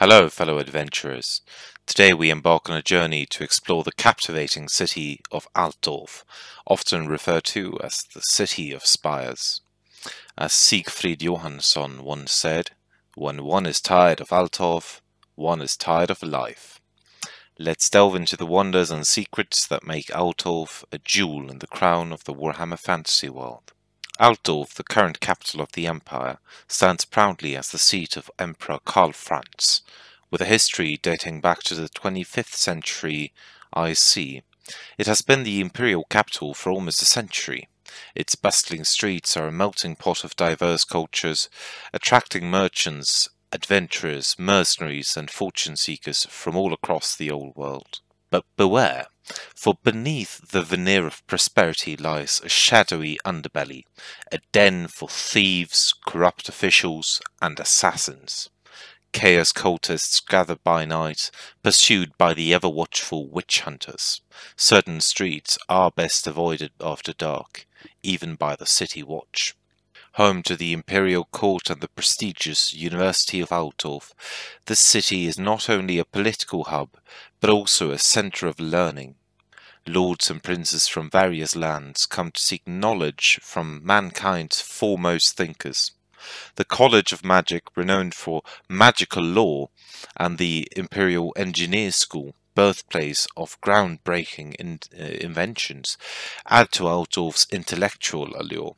Hello, fellow adventurers. Today we embark on a journey to explore the captivating city of Altdorf, often referred to as the City of Spires. As Siegfried Johansson once said, "When one is tired of Altdorf, one is tired of life." Let's delve into the wonders and secrets that make Altdorf a jewel in the crown of the Warhammer fantasy world. Altdorf, the current capital of the empire, stands proudly as the seat of Emperor Karl Franz, with a history dating back to the 25th century IC. It has been the imperial capital for almost a century. Its bustling streets are a melting pot of diverse cultures, attracting merchants, adventurers, mercenaries, and fortune seekers from all across the old world. But beware, for beneath the veneer of prosperity lies a shadowy underbelly, a den for thieves, corrupt officials, and assassins. Chaos cultists gather by night, pursued by the ever-watchful witch hunters. Certain streets are best avoided after dark, even by the city watch. Home to the imperial court and the prestigious University of Altdorf, this city is not only a political hub, but also a centre of learning. Lords and princes from various lands come to seek knowledge from mankind's foremost thinkers. The College of Magic, renowned for magical lore, and the Imperial Engineer School, birthplace of groundbreaking inventions, add to Altdorf's intellectual allure.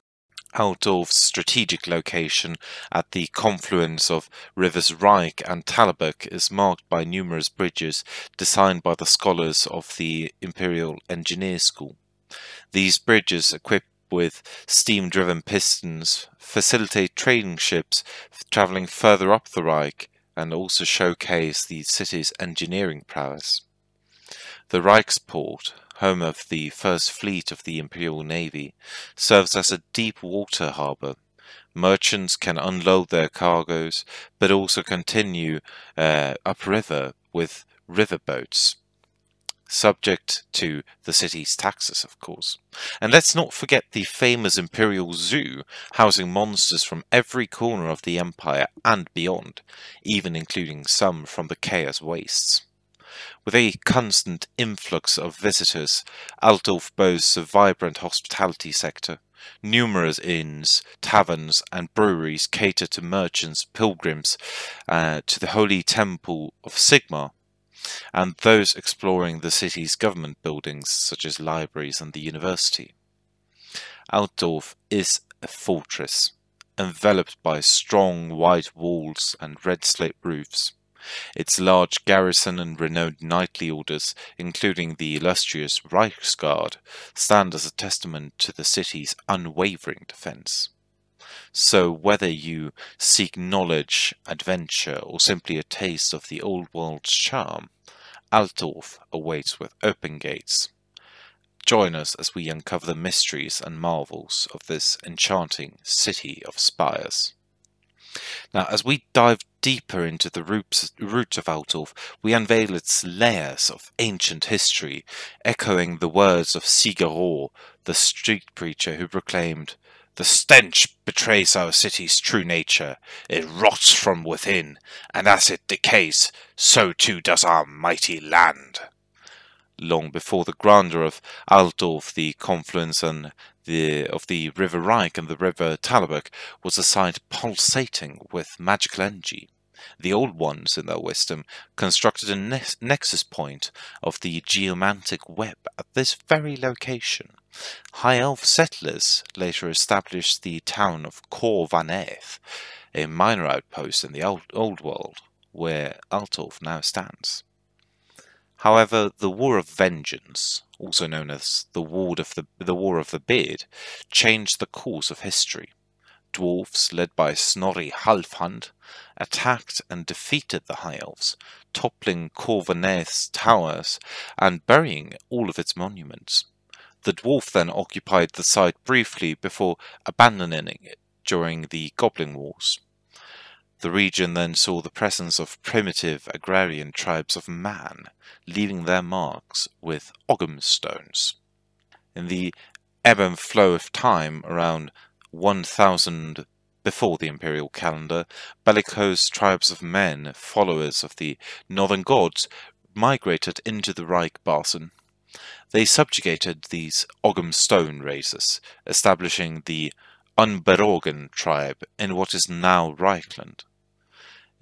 Altdorf's strategic location at the confluence of rivers Reich and Talbot is marked by numerous bridges designed by the scholars of the Imperial Engineer School. These bridges, equipped with steam-driven pistons, facilitate trading ships travelling further up the Reich and also showcase the city's engineering prowess. The Reichsport, home of the first fleet of the Imperial Navy, serves as a deep water harbour. Merchants can unload their cargoes, but also continue upriver with riverboats, subject to the city's taxes, of course. And let's not forget the famous Imperial Zoo, housing monsters from every corner of the Empire and beyond, even including some from the Chaos Wastes. With a constant influx of visitors, Altdorf boasts a vibrant hospitality sector. Numerous inns, taverns, and breweries cater to merchants, pilgrims, to the holy temple of Sigmar, and those exploring the city's government buildings, such as libraries and the university. Altdorf is a fortress, enveloped by strong white walls and red slate roofs. Its large garrison and renowned knightly orders, including the illustrious Reichsguard, stand as a testament to the city's unwavering defence. So whether you seek knowledge, adventure, or simply a taste of the old world's charm, Altdorf awaits with open gates. Join us as we uncover the mysteries and marvels of this enchanting city of spires. Now, as we dive deeper into the roots of Altdorf, we unveil its layers of ancient history, echoing the words of Sigur, the street preacher who proclaimed, "The stench betrays our city's true nature. It rots from within, and as it decays, so too does our mighty land." Long before the grandeur of Altdorf, the confluence of the River Reich and the River Talbot was a site pulsating with magical energy. The Old Ones, in their wisdom, constructed a nexus point of the geomantic web at this very location. High Elf settlers later established the town of Cor van Aeth, a minor outpost in the Old World, where Altdorf now stands. However, the War of Vengeance, also known as the War of the Beard, changed the course of history. Dwarfs, led by Snorri Halfhand, attacked and defeated the High Elves, toppling Cor van Aeth's towers and burying all of its monuments. The dwarf then occupied the site briefly before abandoning it during the Goblin Wars. The region then saw the presence of primitive agrarian tribes of man, leaving their marks with Ogham stones. In the ebb and flow of time, around 1000 before the imperial calendar, bellicose tribes of men, followers of the northern gods, migrated into the Reich Basin. They subjugated these Ogham stone races, establishing the Unberogen tribe in what is now Reichland.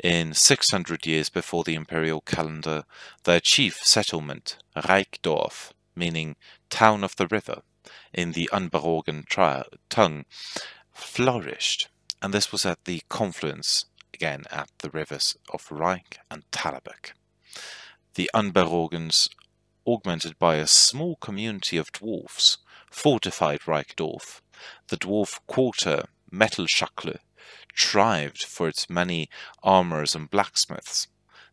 In 600 years before the imperial calendar, their chief settlement, Reichdorf, meaning town of the river, in the Unberogen tongue, flourished, and this was at the confluence, again at the rivers of Reich and Talabek. The Unberogens, augmented by a small community of dwarfs, fortified Reichdorf. The dwarf quarter, Metalschakle, thrived for its many armorers and blacksmiths.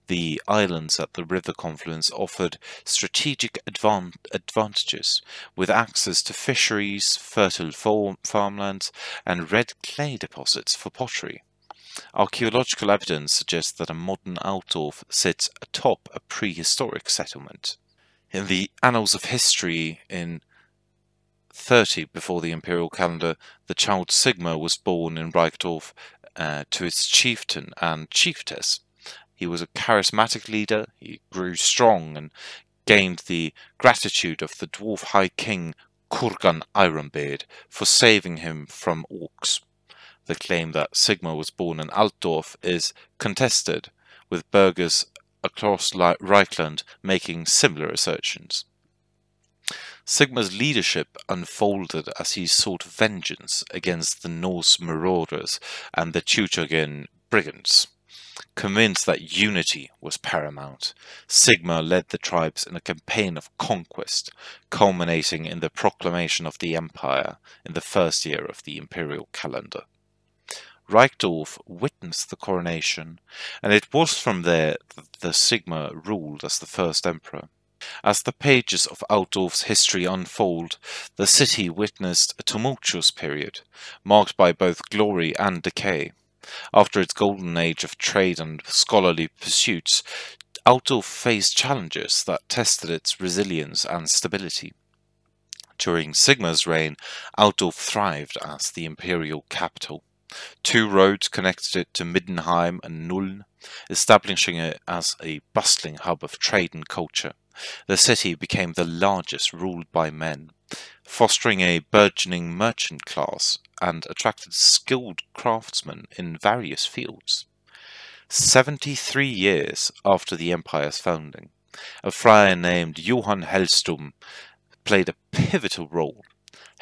The islands at the river confluence offered strategic advantages, with access to fisheries, fertile farmlands, and red clay deposits for pottery. Archaeological evidence suggests that a modern Altdorf sits atop a prehistoric settlement. In the annals of history, in 30 before the imperial calendar, the child Sigma was born in Reichdorf to its chieftain and chieftess. He was a charismatic leader, he grew strong and gained the gratitude of the dwarf high king Kurgan Ironbeard for saving him from orcs. The claim that Sigma was born in Altdorf is contested, with burghers across Reichland making similar assertions. Sigma's leadership unfolded as he sought vengeance against the Norse marauders and the Teutoburgian brigands. Convinced that unity was paramount, Sigma led the tribes in a campaign of conquest, culminating in the proclamation of the empire in the first year of the imperial calendar. Reichdorf witnessed the coronation, and it was from there that the Sigma ruled as the first emperor. As the pages of Altdorf's history unfold, the city witnessed a tumultuous period, marked by both glory and decay. After its golden age of trade and scholarly pursuits, Altdorf faced challenges that tested its resilience and stability. During Sigma's reign, Altdorf thrived as the imperial capital. 2 roads connected it to Middenheim and Nulln, establishing it as a bustling hub of trade and culture. The city became the largest ruled by men, fostering a burgeoning merchant class and attracted skilled craftsmen in various fields. 73 years after the empire's founding, a friar named Johann Hellstrom played a pivotal role.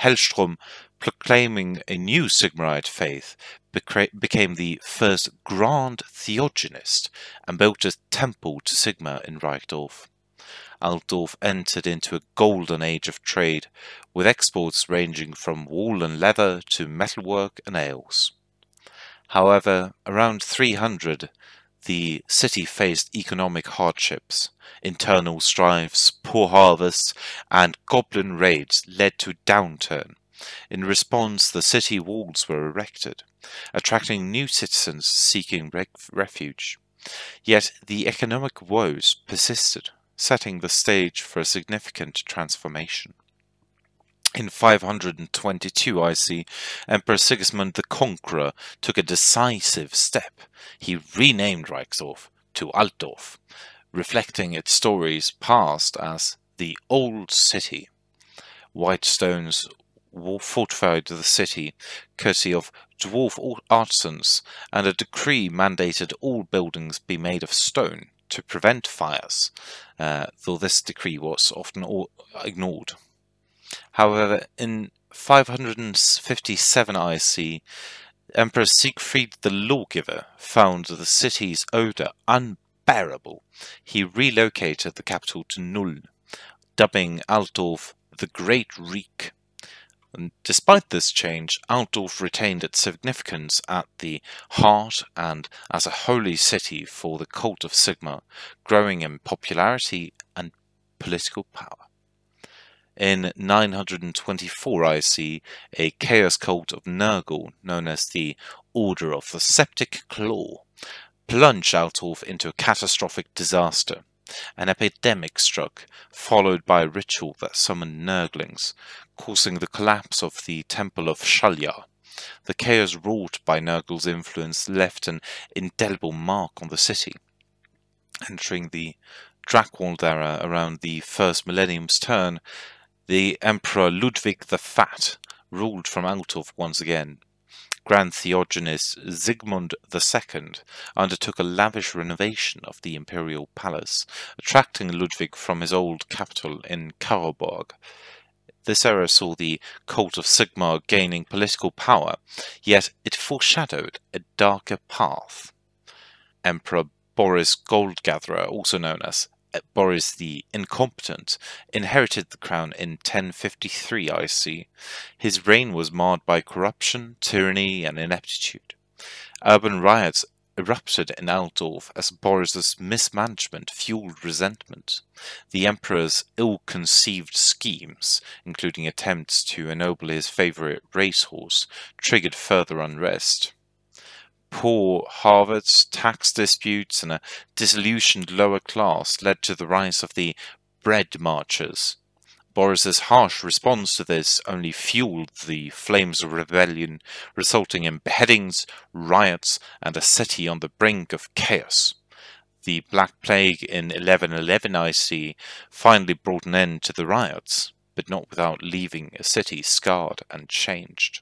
Hellstrom, proclaiming a new Sigmarite faith, became the first Grand Theogonist and built a temple to Sigma in Reichdorf. Altdorf entered into a golden age of trade, with exports ranging from wool and leather to metalwork and ales. However, around 300, the city faced economic hardships. Internal strifes, poor harvests, and goblin raids led to downturn. In response, the city walls were erected, attracting new citizens seeking refuge. Yet the economic woes persisted, setting the stage for a significant transformation. In 522 IC, Emperor Sigismund the Conqueror took a decisive step. He renamed Reichdorf to Altdorf, reflecting its stories past as the Old City. White stones fortified the city, courtesy of dwarf artisans, and a decree mandated all buildings be made of stone to prevent fires, though this decree was often ignored. However, in 557 IC, Emperor Siegfried the Lawgiver found the city's odour unbearable. He relocated the capital to Null, dubbing Altdorf the Great Reek. And despite this change, Altdorf retained its significance at the heart and as a holy city for the cult of Sigma, growing in popularity and political power. In 924 IC, a chaos cult of Nurgle, known as the Order of the Septic Claw, plunged Altdorf into a catastrophic disaster. An epidemic struck, followed by a ritual that summoned Nurglings, causing the collapse of the Temple of Shalya. The chaos wrought by Nurgle's influence left an indelible mark on the city. Entering the Drakewald era around the first millennium's turn, the Emperor Ludwig the Fat ruled from Altdorf once again. Grand Theogenes Zygmunt II undertook a lavish renovation of the imperial palace, attracting Ludwig from his old capital in Karoborg. This era saw the cult of Sigmar gaining political power, yet it foreshadowed a darker path. Emperor Boris Goldgatherer, also known as Boris the Incompetent, inherited the crown in 1053 IC. His reign was marred by corruption, tyranny, and ineptitude. Urban riots erupted in Altdorf as Boris's mismanagement fueled resentment. The emperor's ill-conceived schemes, including attempts to ennoble his favourite racehorse, triggered further unrest. Poor harvests, tax disputes, and a disillusioned lower class led to the rise of the bread marchers. Boris's harsh response to this only fueled the flames of rebellion, resulting in beheadings, riots, and a city on the brink of chaos. The Black Plague in 1111 IC finally brought an end to the riots, but not without leaving a city scarred and changed.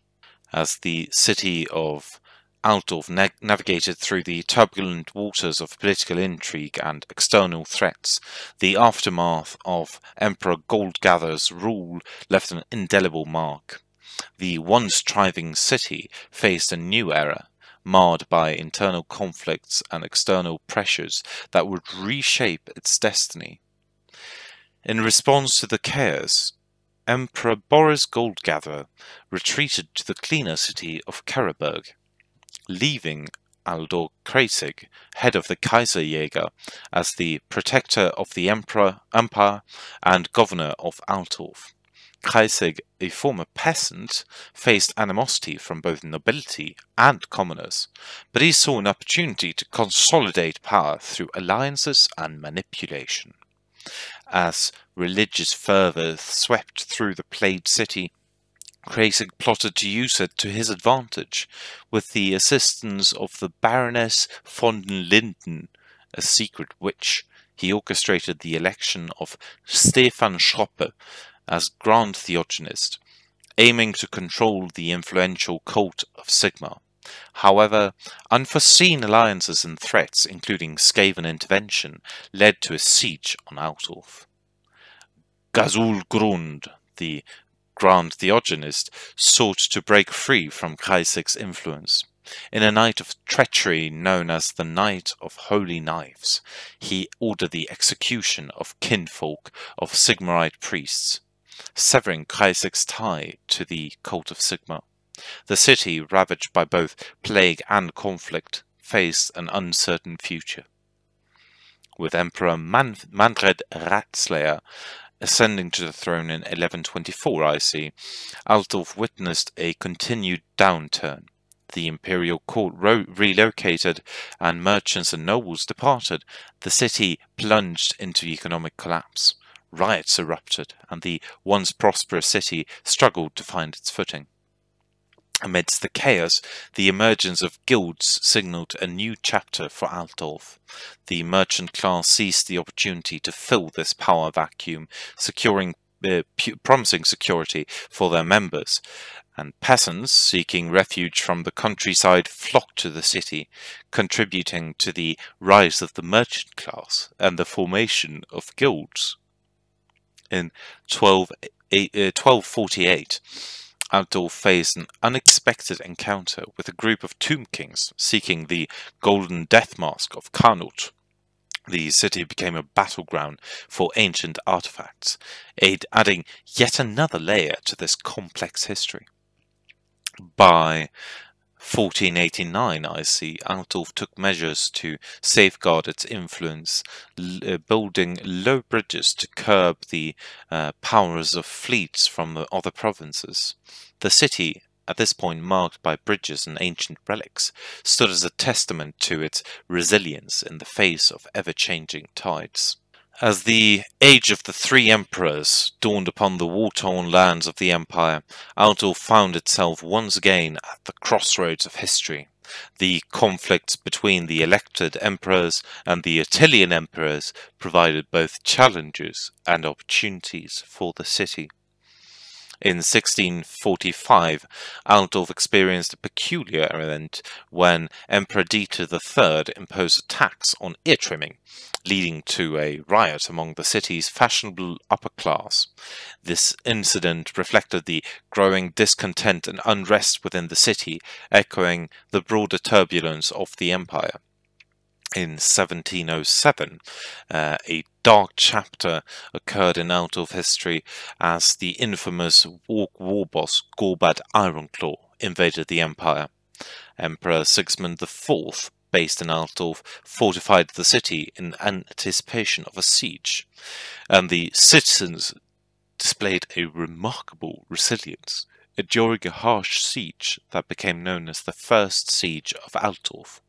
As the city of Altdorf navigated through the turbulent waters of political intrigue and external threats, the aftermath of Emperor Goldgather's rule left an indelible mark. The once thriving city faced a new era, marred by internal conflicts and external pressures that would reshape its destiny. In response to the chaos, Emperor Boris Goldgatherer retreated to the cleaner city of Karoberg, leaving Aldor Kreisig, head of the Kaiserjäger, as the protector of the empire and governor of Altdorf. Kreisig, a former peasant, faced animosity from both nobility and commoners, but he saw an opportunity to consolidate power through alliances and manipulation. As religious fervour swept through the plagued city, Kreisig plotted to use it to his advantage. With the assistance of the Baroness von den Linden, a secret witch, he orchestrated the election of Stefan Schroppe as Grand Theogenist, aiming to control the influential cult of Sigmar. However, unforeseen alliances and threats, including Skaven intervention, led to a siege on Altdorf. Gazul Grund, the Grand Theogenist, sought to break free from Kreisig's influence. In a night of treachery known as the Night of Holy Knives, he ordered the execution of kinfolk of Sigmarite priests, severing Kreisig's tie to the cult of Sigmar. The city, ravaged by both plague and conflict, faced an uncertain future. With Emperor Manfred Ratslayer ascending to the throne in 1124 IC, Altdorf witnessed a continued downturn. The imperial court relocated, and merchants and nobles departed. The city plunged into economic collapse. Riots erupted, and the once prosperous city struggled to find its footing. Amidst the chaos, the emergence of guilds signalled a new chapter for Altdorf. The merchant class seized the opportunity to fill this power vacuum, promising security for their members, and peasants seeking refuge from the countryside flocked to the city, contributing to the rise of the merchant class and the formation of guilds. In 1248, Altdorf faced an unexpected encounter with a group of tomb kings seeking the golden death mask of Carnot. The city became a battleground for ancient artifacts, adding yet another layer to this complex history. By 1489 IC, Altdorf took measures to safeguard its influence, building low bridges to curb the powers of fleets from the other provinces. The city, at this point marked by bridges and ancient relics, stood as a testament to its resilience in the face of ever-changing tides. As the age of the three emperors dawned upon the war-torn lands of the empire, Altdorf found itself once again at the crossroads of history. The conflicts between the elected emperors and the Attilian emperors provided both challenges and opportunities for the city. In 1645, Altdorf experienced a peculiar event when Emperor Dieter III imposed a tax on ear trimming, leading to a riot among the city's fashionable upper class. This incident reflected the growing discontent and unrest within the city, echoing the broader turbulence of the empire. In 1707, a dark chapter occurred in Altdorf history as the infamous war boss Gorbad Ironclaw invaded the empire. Emperor Sigismund IV, based in Altdorf, fortified the city in anticipation of a siege, and the citizens displayed a remarkable resilience, enduring a harsh siege that became known as the First Siege of Altdorf.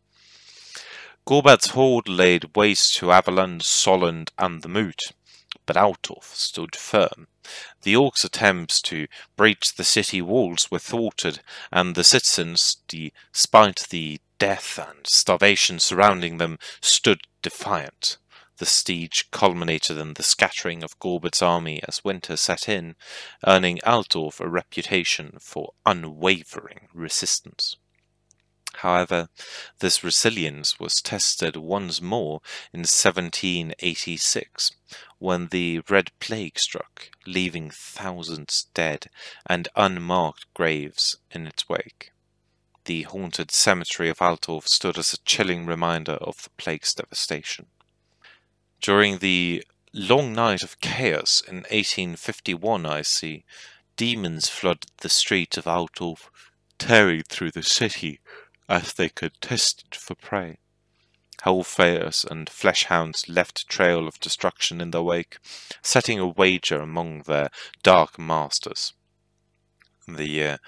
Gorbad's horde laid waste to Avalon, Solent, and the Moot, but Altdorf stood firm. The orcs' attempts to breach the city walls were thwarted, and the citizens, despite the death and starvation surrounding them, stood defiant. The siege culminated in the scattering of Gorbad's army as winter set in, earning Altdorf a reputation for unwavering resistance. However, this resilience was tested once more in 1786, when the Red Plague struck, leaving thousands dead and unmarked graves in its wake. The haunted cemetery of Altdorf stood as a chilling reminder of the plague's devastation. During the Long Night of Chaos in 1851 IC, demons flooded the streets of Altdorf, tearing through the city as they contested for prey. Hellfires and fleshhounds left a trail of destruction in their wake, setting a wager among their dark masters. The year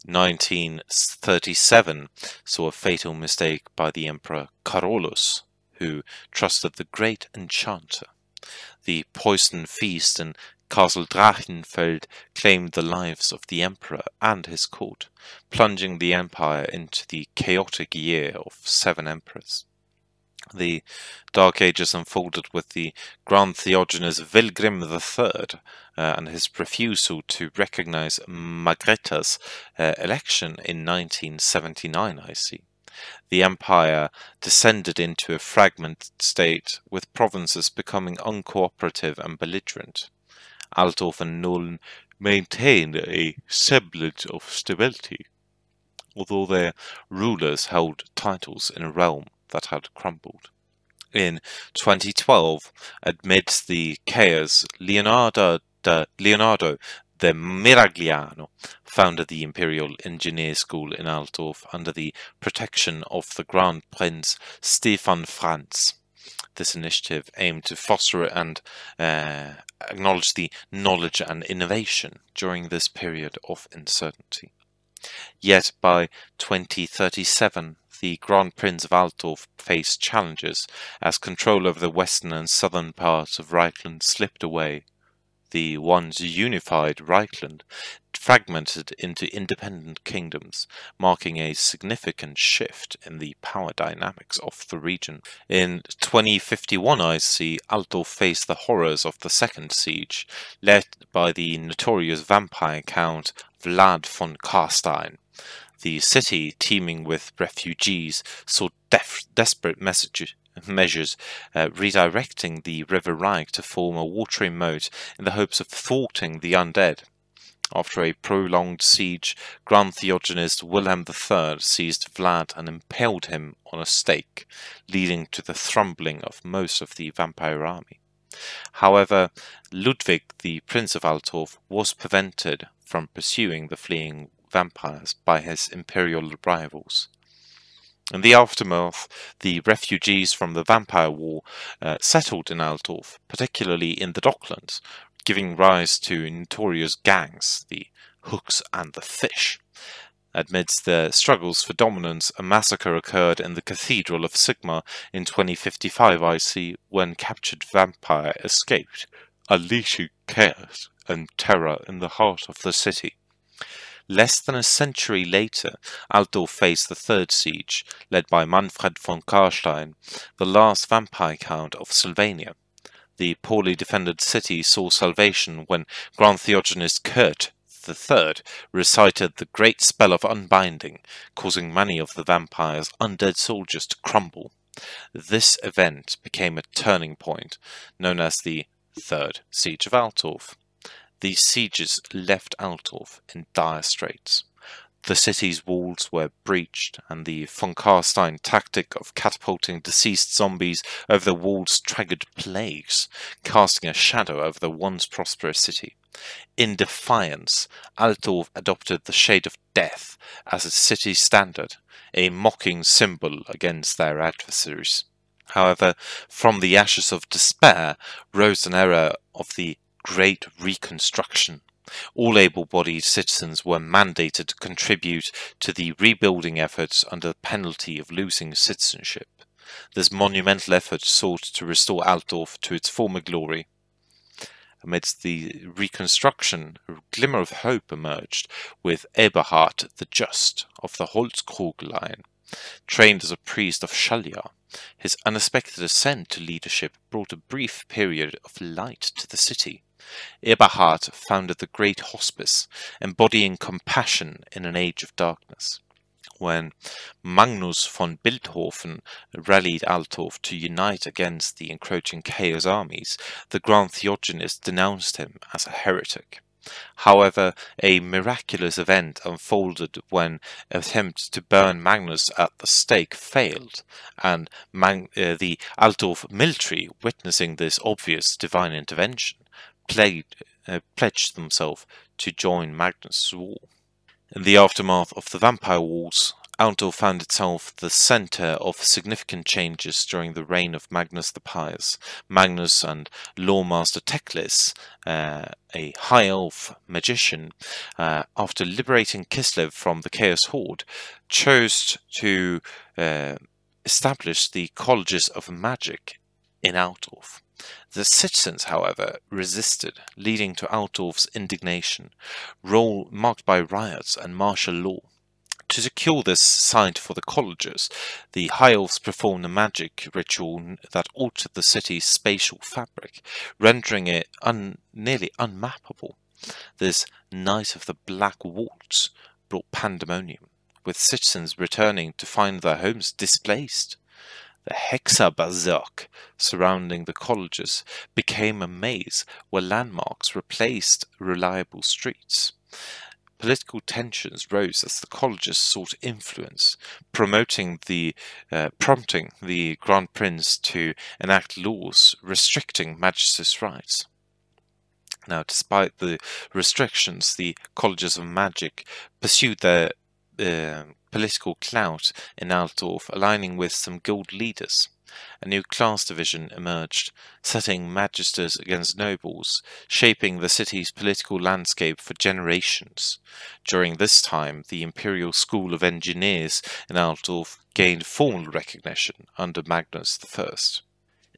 1937 saw a fatal mistake by the Emperor Carolus, who trusted the great enchanter. The poison feast in Castle Drachenfeld claimed the lives of the emperor and his court, plunging the empire into the chaotic year of 7 emperors. The Dark Ages unfolded with the Grand Theogenes Wilhelm III and his refusal to recognize Margrethe's election in 1979 IC. The empire descended into a fragmented state, with provinces becoming uncooperative and belligerent. Altdorf and Nuln maintained a semblance of stability, although their rulers held titles in a realm that had crumbled. In 2012, amidst the chaos, Leonardo de Miragliano founded the Imperial Engineer School in Altdorf under the protection of the Grand Prince Stefan Franz. This initiative aimed to foster and acknowledge the knowledge and innovation during this period of uncertainty. Yet by 2037, the Grand Prince of Altdorf faced challenges as control over the western and southern parts of Reichland slipped away. The once unified Reichland fragmented into independent kingdoms, marking a significant shift in the power dynamics of the region. In 2051 IC, Altdorf faced the horrors of the Second Siege, led by the notorious vampire count Vlad von Carstein. The city, teeming with refugees, saw desperate measures redirecting the River Reich to form a watery moat in the hopes of thwarting the undead. After a prolonged siege, Grand Theogenes Wilhelm III seized Vlad and impaled him on a stake, leading to the thrumbling of most of the vampire army. However, Ludwig, the Prince of Altdorf, was prevented from pursuing the fleeing vampires by his imperial rivals. In the aftermath, the refugees from the Vampire War settled in Altdorf, particularly in the Docklands, giving rise to notorious gangs, the Hooks and the Fish. Amidst the struggles for dominance, a massacre occurred in the Cathedral of Sigma in 2055 IC when captured vampire escaped, unleashing chaos and terror in the heart of the city. Less than a century later, Altdorf faced the third siege, led by Manfred von Karstein, the last vampire count of Sylvania. The poorly defended city saw salvation when Grand Theogenes Kurt III recited the great spell of unbinding, causing many of the vampire's undead soldiers to crumble. This event became a turning point, known as the Third Siege of Altdorf. These sieges left Altdorf in dire straits. The city's walls were breached, and the von Karstein tactic of catapulting deceased zombies over the walls triggered plagues, casting a shadow over the once prosperous city. In defiance, Altdorf adopted the shade of death as its city standard, a mocking symbol against their adversaries. However, from the ashes of despair rose an era of the Great Reconstruction. All able-bodied citizens were mandated to contribute to the rebuilding efforts under the penalty of losing citizenship. This monumental effort sought to restore Altdorf to its former glory. Amidst the reconstruction, a glimmer of hope emerged with Eberhard the Just of the Holzkrug line. Trained as a priest of Schalya, his unexpected ascent to leadership brought a brief period of light to the city. Eberhard founded the Great Hospice, embodying compassion in an age of darkness. When Magnus von Bildhofen rallied Altdorf to unite against the encroaching Chaos armies, the Grand Theogenes denounced him as a heretic. However, a miraculous event unfolded when attempts to burn Magnus at the stake failed, and the Altdorf military, witnessing this obvious divine intervention, pledged themselves to join Magnus' war. In the aftermath of the Vampire Wars, Altdorf found itself the centre of significant changes during the reign of Magnus the Pious. Magnus and Lawmaster Teclis, a high elf magician, after liberating Kislev from the Chaos Horde, chose to establish the Colleges of Magic in Altdorf. The citizens, however, resisted, leading to Altdorf's indignation, marked by riots and martial law. To secure this site for the colleges, the High Elves performed a magic ritual that altered the city's spatial fabric, rendering it nearly unmappable. This Night of the Black Waltz brought pandemonium, with citizens returning to find their homes displaced. The Hexabazark surrounding the colleges became a maze where landmarks replaced reliable streets. Political tensions rose as the colleges sought influence, prompting the Grand Prince to enact laws restricting magistrates' rights. Now, despite the restrictions, the Colleges of Magic pursued their political clout in Altdorf, aligning with some guild leaders. A new class division emerged, setting magisters against nobles, shaping the city's political landscape for generations. During this time, the Imperial School of Engineers in Altdorf gained formal recognition under Magnus I.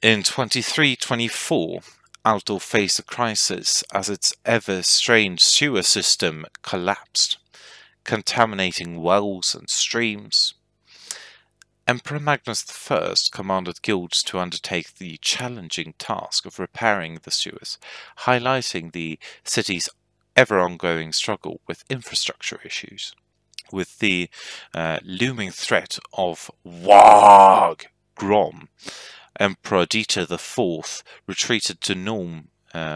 In 2324, Altdorf faced a crisis as its ever-strained sewer system collapsed, contaminating wells and streams. Emperor Magnus I commanded guilds to undertake the challenging task of repairing the sewers, highlighting the city's ever-ongoing struggle with infrastructure issues. With the looming threat of Warg Grom, Emperor Dieter IV retreated to Nuln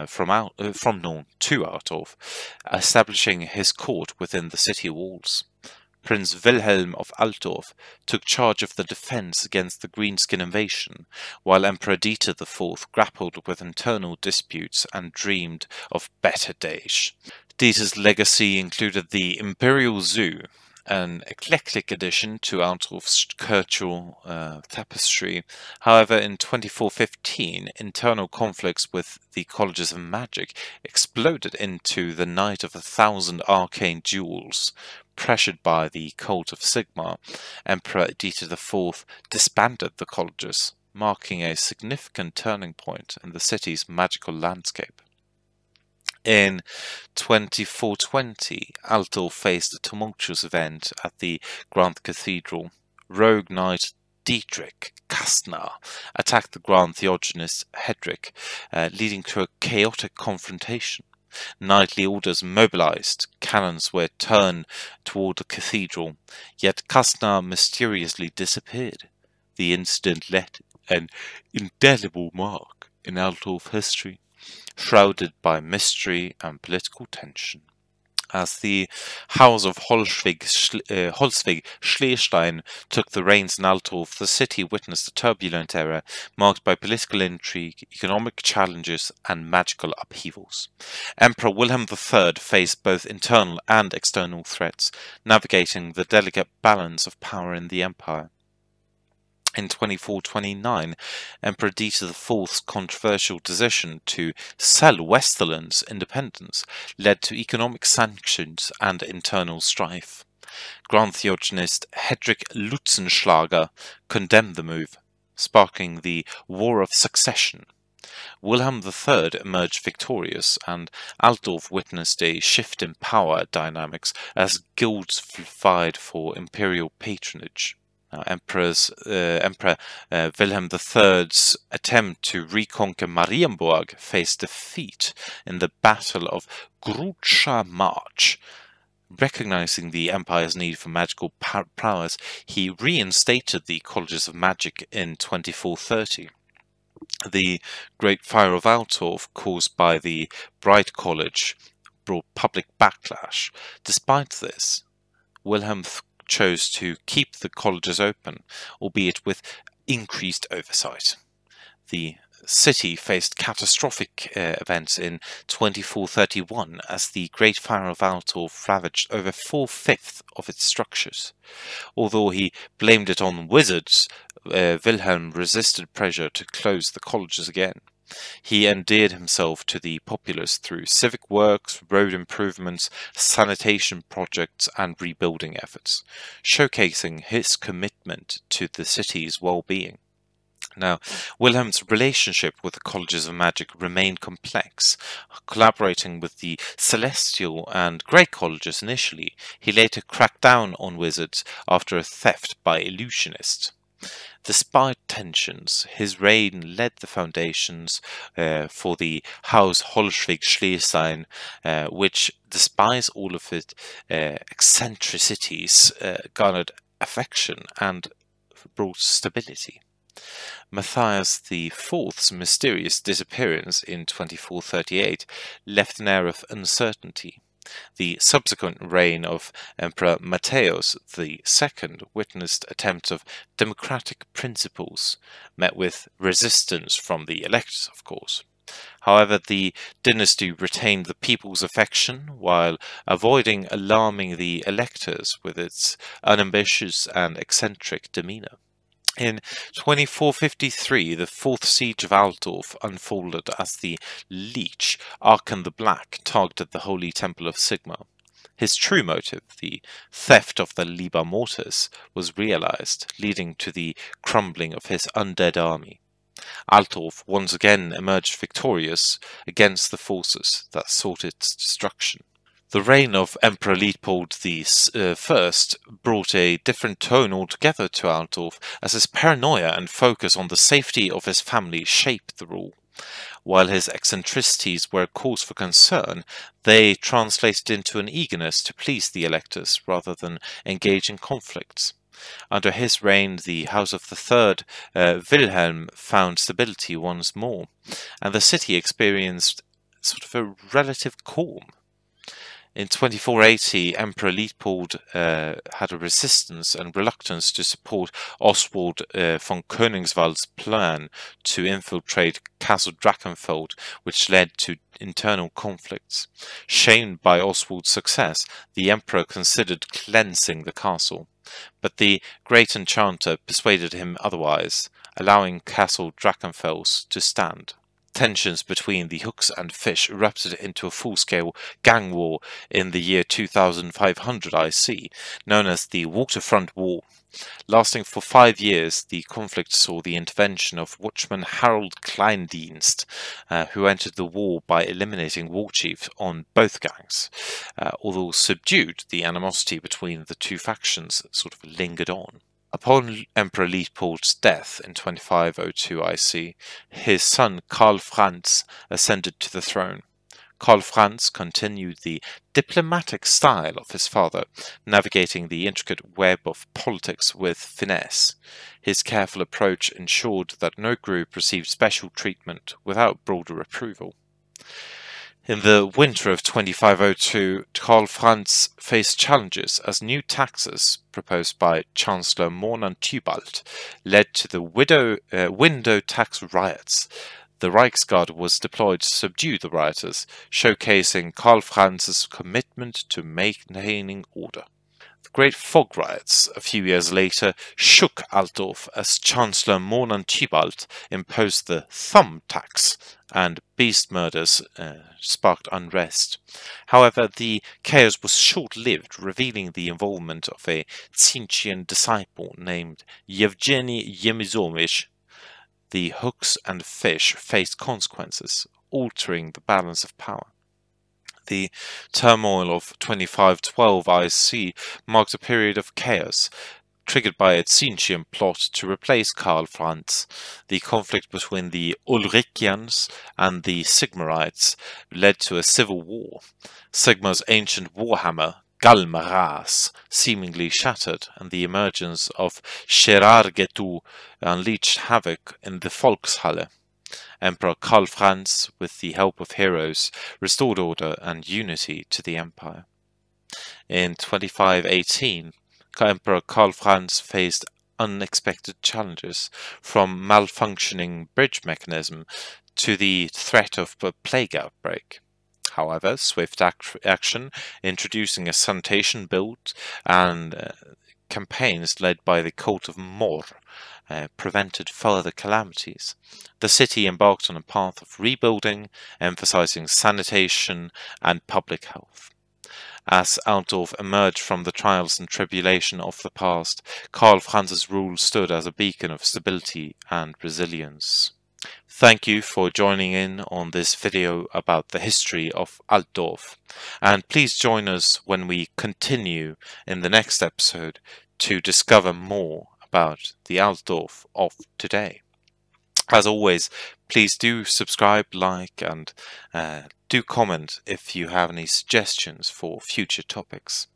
from Nuln to Altdorf, establishing his court within the city walls. Prince Wilhelm of Altdorf took charge of the defense against the Greenskin invasion, while Emperor Dieter IV grappled with internal disputes and dreamed of better days. Dieter's legacy included the Imperial Zoo, an eclectic addition to Altdorf's cultural tapestry. However, in 2415, internal conflicts with the Colleges of Magic exploded into the Night of 1,000 Arcane Duels, Pressured by the cult of Sigmar, Emperor Dieter IV disbanded the colleges, marking a significant turning point in the city's magical landscape. In 2420, Altdorf faced a tumultuous event at the Grand Cathedral. Rogue Knight Dietrich Kastner attacked the Grand Theogenist Hedrick, leading to a chaotic confrontation. Knightly orders mobilized, cannons were turned toward the cathedral, yet Kastner mysteriously disappeared. The incident left an indelible mark in Altdorf history, shrouded by mystery and political tension. As the House of Holzwig-Schlesstein took the reins in Altdorf, the city witnessed a turbulent era marked by political intrigue, economic challenges, and magical upheavals. Emperor Wilhelm III faced both internal and external threats, navigating the delicate balance of power in the empire. In 2429, Emperor Dieter IV's controversial decision to sell Westerland's independence led to economic sanctions and internal strife. Grand Theogenist Hedrick Lutzenschlager condemned the move, sparking the War of Succession. Wilhelm III emerged victorious, and Altdorf witnessed a shift in power dynamics as guilds vied for imperial patronage. Now, Emperor Wilhelm III's attempt to reconquer Marienburg faced defeat in the Battle of Grutscher March. Recognizing the empire's need for magical prowess, he reinstated the colleges of magic in 2430. The Great Fire of Altdorf, caused by the Bright College, brought public backlash. Despite this, Wilhelm chose to keep the colleges open, albeit with increased oversight. The city faced catastrophic events in 2431 as the Great Fire of Altdorf ravaged over 4/5 of its structures. Although he blamed it on wizards, Wilhelm resisted pressure to close the colleges again. He endeared himself to the populace through civic works, road improvements, sanitation projects, and rebuilding efforts, showcasing his commitment to the city's well-being. Now, Wilhelm's relationship with the colleges of magic remained complex. Collaborating with the Celestial and Grey colleges initially, he later cracked down on wizards after a theft by illusionists. Despite tensions, his reign laid the foundations for the House Holzwig-Schlesstein, which, despite all of its eccentricities, garnered affection and brought stability. Matthias IV's mysterious disappearance in 2438 left an air of uncertainty. The subsequent reign of Emperor Matthias II witnessed attempts of democratic principles, met with resistance from the electors, of course. However, the dynasty retained the people's affection while avoiding alarming the electors with its unambitious and eccentric demeanour. In 2453, the fourth siege of Altdorf unfolded as the Leech, Archon the Black, targeted the Holy Temple of Sigmar. His true motive, the theft of the Liber Mortis, was realized, leading to the crumbling of his undead army. Altdorf once again emerged victorious against the forces that sought its destruction. The reign of Emperor Leopold I brought a different tone altogether to Altdorf, as his paranoia and focus on the safety of his family shaped the rule. While his eccentricities were a cause for concern, they translated into an eagerness to please the electors rather than engage in conflicts. Under his reign, the House of the Third, Wilhelm, found stability once more, and the city experienced sort of a relative calm. In 2480, Emperor Leopold had a resistance and reluctance to support Oswald von Königswald's plan to infiltrate Castle Drachenfeld, which led to internal conflicts. Shamed by Oswald's success, the emperor considered cleansing the castle, but the great enchanter persuaded him otherwise, allowing Castle Drachenfels to stand. tensions between the Hooks and Fish erupted into a full-scale gang war in the year 2500 IC, known as the Waterfront War. Lasting for 5 years, the conflict saw the intervention of Watchman Harold Kleindienst, who entered the war by eliminating war chiefs on both gangs. Although subdued, the animosity between the two factions sort of lingered on. Upon Emperor Leopold's death in 2502 IC, his son Karl Franz ascended to the throne. Karl Franz continued the diplomatic style of his father, navigating the intricate web of politics with finesse. His careful approach ensured that no group received special treatment without broader approval. In the winter of 2502, Karl Franz faced challenges as new taxes proposed by Chancellor Mornan Tybalt led to the window tax riots. The Reichsguard was deployed to subdue the rioters, showcasing Karl Franz's commitment to maintaining order. The Great Fog Riots a few years later shook Altdorf as Chancellor Mornan Tybalt imposed the thumb tax, and beast murders sparked unrest. However, the chaos was short-lived, revealing the involvement of a Tsimshian disciple named Yevgeny Yemizovich. The Hooks and Fish faced consequences, altering the balance of power. The turmoil of 2512 IC marked a period of chaos, triggered by a Tsimshian plot to replace Karl Franz. The conflict between the Ulrichians and the Sigmarites led to a civil war. Sigmar's ancient Warhammer, Galmaras, seemingly shattered, and the emergence of Sherargetu unleashed havoc in the Volkshalle. Emperor Karl Franz, with the help of heroes, restored order and unity to the empire. In 2518, Emperor Karl Franz faced unexpected challenges, from malfunctioning bridge mechanism to the threat of a plague outbreak. However, swift action, introducing a sanitation build, and campaigns led by the cult of Mor prevented further calamities. The city embarked on a path of rebuilding, emphasizing sanitation and public health. As Altdorf emerged from the trials and tribulation of the past, Karl Franz's rule stood as a beacon of stability and resilience. Thank you for joining in on this video about the history of Altdorf, and please join us when we continue in the next episode to discover more about the Altdorf of today. As always, please do subscribe, like, and do comment if you have any suggestions for future topics.